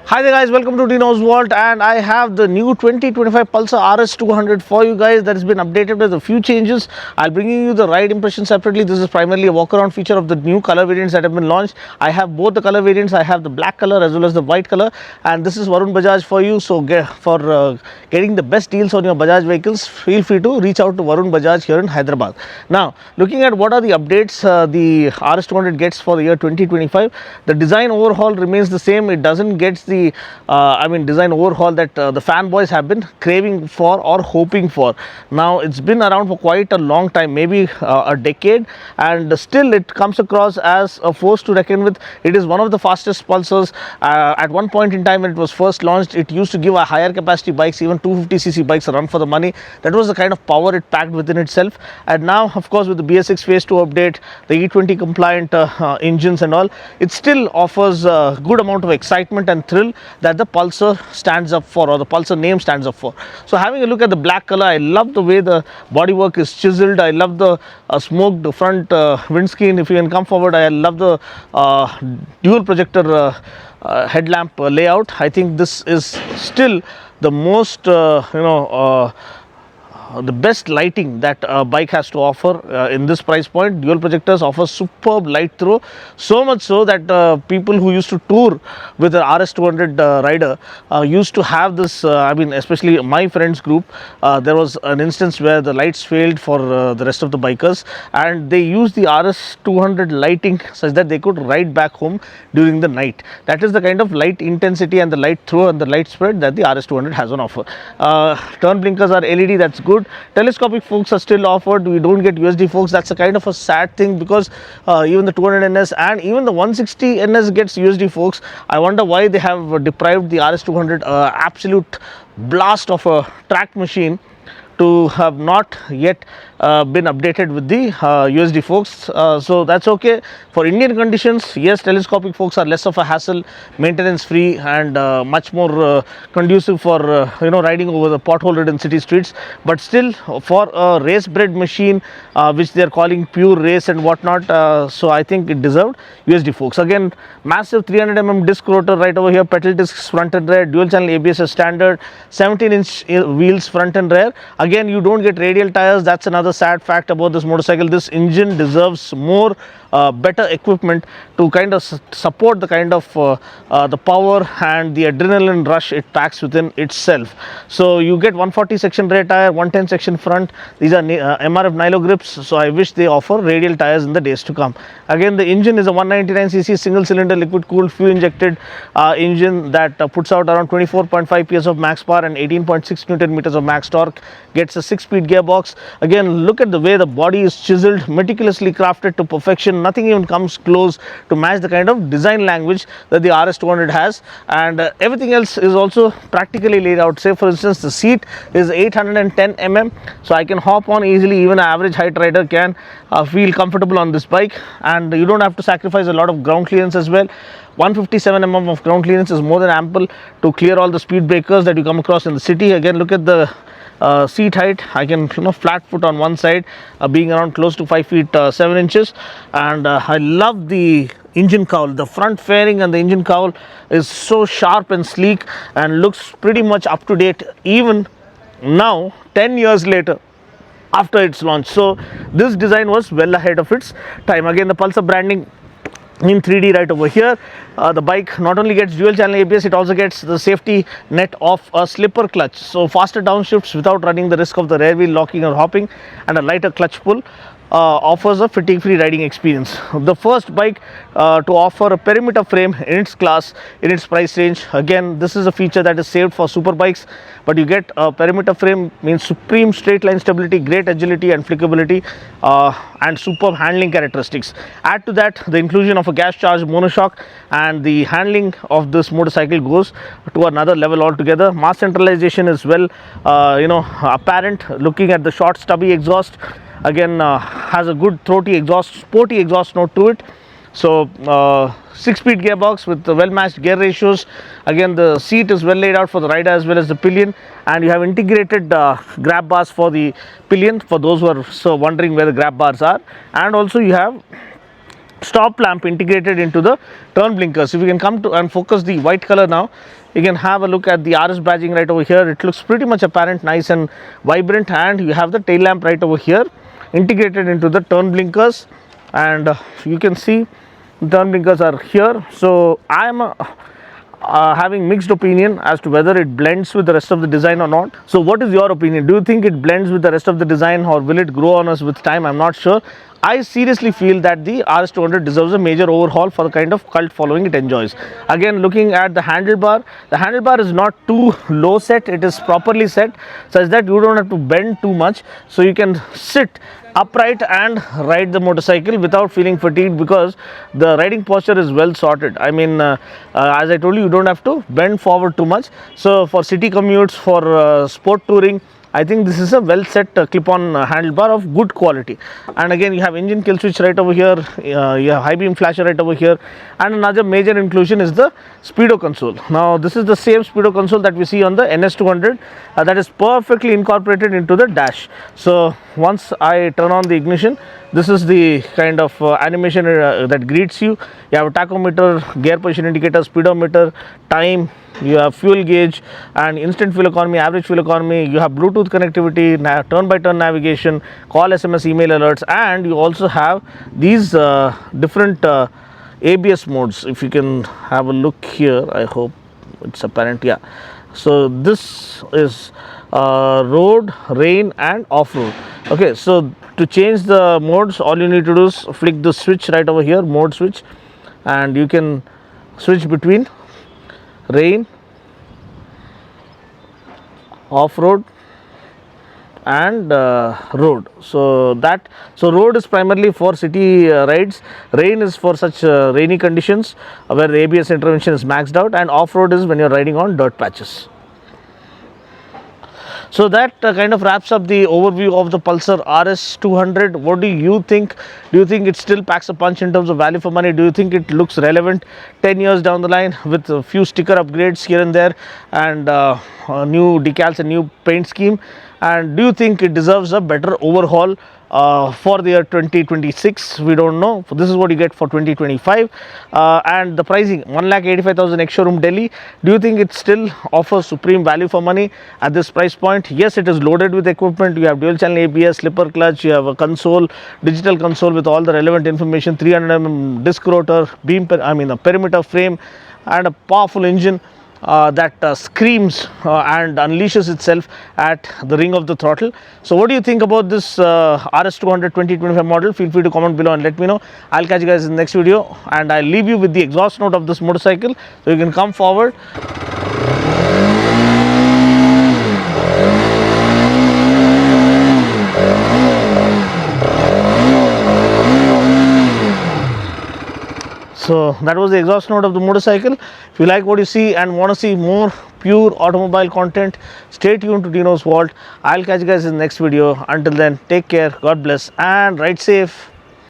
Hi there guys, welcome to Dino's Vault, and I have the new 2025 Pulsar RS 200 for you guys that has been updated with a few changes. I'll bring you the ride impression separately. This is primarily a walk around feature of the new color variants that have been launched. I have both the color variants. I have the black color as well as the white color, and this is Varun Bajaj for you. So for getting the best deals on your Bajaj vehicles, feel free to reach out to Varun Bajaj here in Hyderabad. Now, looking at what are the updates the RS 200 gets for the year 2025, the design overhaul remains the same. It doesn't get the design overhaul that the fanboys have been craving for or hoping for. Now it's been around for quite a long time, maybe a decade, and still it comes across as a force to reckon with. It is one of the fastest Pulsars. At one point in time when it was first launched, it used to give a higher capacity bikes, even 250cc bikes, a run for the money. That was the kind of power it packed within itself. And now, of course, with the BS6 phase 2 update, the E20 compliant engines and all, it still offers a good amount of excitement and thrill that the Pulsar stands up for, or the Pulsar name stands up for. So having a look at the black color, I love the way the bodywork is chiseled. I love the smoked front windscreen. If you can come forward, I love the dual projector headlamp layout. I think this is still the most the best lighting that a bike has to offer in this price point. Dual projectors offer superb light throw, so much so that people who used to tour with the RS 200 rider used to have this, especially my friends group, there was an instance where the lights failed for the rest of the bikers, and they used the RS 200 lighting such that they could ride back home during the night. That is the kind of light intensity and the light throw and the light spread that the RS 200 has on offer. Turn blinkers are LED, that's good. Telescopic forks are still offered. We don't get USD forks. That's a kind of a sad thing, because even the 200NS and even the 160NS gets USD forks. I wonder why they have deprived the RS 200 absolute blast of a track machine to have not yet been updated with the USD forks. So that's okay for Indian conditions. Yes, telescopic forks are less of a hassle, maintenance free, and much more conducive for riding over the pothole-ridden city streets. But still, for a race-bred machine, which they are calling pure race and whatnot, so I think it deserved USD forks. Again, massive 300mm disc rotor right over here, pedal discs front and rear, dual channel ABS as standard, 17-inch wheels front and rear. Again, you don't get radial tires. That's another sad fact about this motorcycle. This engine deserves more better equipment to kind of support the kind of the power and the adrenaline rush it packs within itself. So you get 140 section rear tire, 110 section front. These are MRF Nilo grips, so I wish they offer radial tires in the days to come. Again, the engine is a 199cc single cylinder liquid cooled fuel injected engine that puts out around 24.5 PS of max power and 18.6 Newton meters of max torque. Gets a 6-speed gearbox. Again, look at the way the body is chiseled, meticulously crafted to perfection. Nothing even comes close to match the kind of design language that the RS 200 has, and everything else is also practically laid out. Say for instance, the seat is 810mm, so I can hop on easily. Even an average height rider can feel comfortable on this bike, and you don't have to sacrifice a lot of ground clearance as well. 157mm of ground clearance is more than ample to clear all the speed breakers that you come across in the city. Again, look at the seat height. I can flat foot on one side, being around close to 5 feet 7 inches, and I love the engine cowl. The front fairing and the engine cowl is so sharp and sleek and looks pretty much up to date even now, 10 years later after its launch. So this design was well ahead of its time. Again, the Pulsar branding in 3D right over here. The bike not only gets dual channel ABS, it also gets the safety net of a slipper clutch, so faster downshifts without running the risk of the rear wheel locking or hopping, and a lighter clutch pull offers a fatigue free riding experience. The first bike to offer a perimeter frame in its class, in its price range. Again, this is a feature that is saved for super bikes, but you get a perimeter frame, means supreme straight line stability, great agility and flickability, and superb handling characteristics. Add to that the inclusion of a gas charged monoshock, and the handling of this motorcycle goes to another level altogether. Mass centralization is well apparent. Looking at the short stubby exhaust, again has a good throaty exhaust, sporty exhaust note to it. So 6-speed gearbox with the well matched gear ratios. Again, the seat is well laid out for the rider as well as the pillion, and you have integrated grab bars for the pillion for those who are wondering where the grab bars are, and also you have stop lamp integrated into the turn blinkers. If you can come to and focus the white color now, you can have a look at the RS badging right over here. It looks pretty much apparent, nice and vibrant, and you have the tail lamp right over here integrated into the turn blinkers, and you can see the turn blinkers are here. So I am having mixed opinion as to whether it blends with the rest of the design or not. So what is your opinion? Do you think it blends with the rest of the design, or will it grow on us with time? I'm not sure. I seriously feel that the RS200 deserves a major overhaul for the kind of cult following it enjoys. Again, looking at the handlebar is not too low set, it is properly set such that you don't have to bend too much, so you can sit upright and ride the motorcycle without feeling fatigued, because the riding posture is well sorted. I mean, as I told you, you don't have to bend forward too much. So for city commutes, for sport touring, I think this is a well set clip-on handlebar of good quality. And again, you have engine kill switch right over here, you have high beam flasher right over here, and another major inclusion is the speedo console. Now this is the same speedo console that we see on the NS200, that is perfectly incorporated into the dash. So once I turn on the ignition, this is the kind of animation that greets you. You have a tachometer, gear position indicator, speedometer, time, you have fuel gauge and instant fuel economy, average fuel economy, you have Bluetooth connectivity, turn by turn navigation, call, SMS, email alerts, and you also have these different ABS modes. If you can have a look here, I hope it's apparent. Yeah, so this is road, rain and off-road. Okay, so to change the modes, all you need to do is flick the switch right over here, mode switch, and you can switch between rain, off-road and road. So road is primarily for city rides, rain is for such rainy conditions where the ABS intervention is maxed out, and off-road is when you are riding on dirt patches. So that kind of wraps up the overview of the Pulsar RS200. What do you think? Do you think it still packs a punch in terms of value for money? Do you think it looks relevant 10 years down the line with a few sticker upgrades here and there, and new decals and new paint scheme? And do you think it deserves a better overhaul for the year 2026? We don't know. So this is what you get for 2025, and the pricing 1,85,000 ex-showroom Delhi. Do you think it still offers supreme value for money at this price point? Yes, it is loaded with equipment. You have dual channel ABS, slipper clutch, you have a console, digital console with all the relevant information, 300mm disc rotor, a perimeter frame, and a powerful engine that screams and unleashes itself at the ring of the throttle. So what do you think about this RS200 2025 model? Feel free to comment below and let me know. I'll catch you guys in the next video, and I'll leave you with the exhaust note of this motorcycle, so you can come forward. So that was the exhaust note of the motorcycle. If you like what you see and want to see more pure automobile content, stay tuned to Dino's Vault. I'll catch you guys in the next video. Until then, take care, God bless, and ride safe.